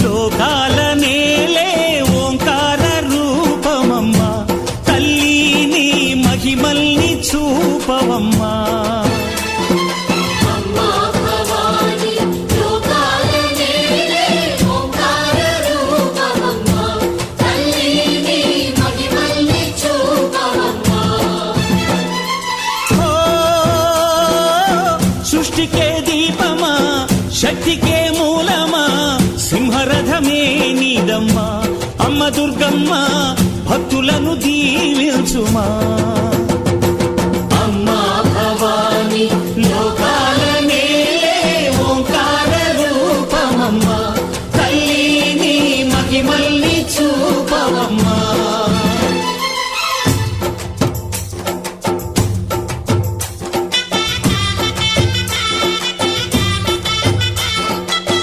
లోకాల నేలే ఓంకార రూపమమ్మా తల్లి నీ మహిమల్ని చూపవమ్మా సృష్టికే దీపమా శక్తికే మూలమా సింహరథమే నీదమ్మా అమ్మ దుర్గమ్మ భక్తులను దీవించుమా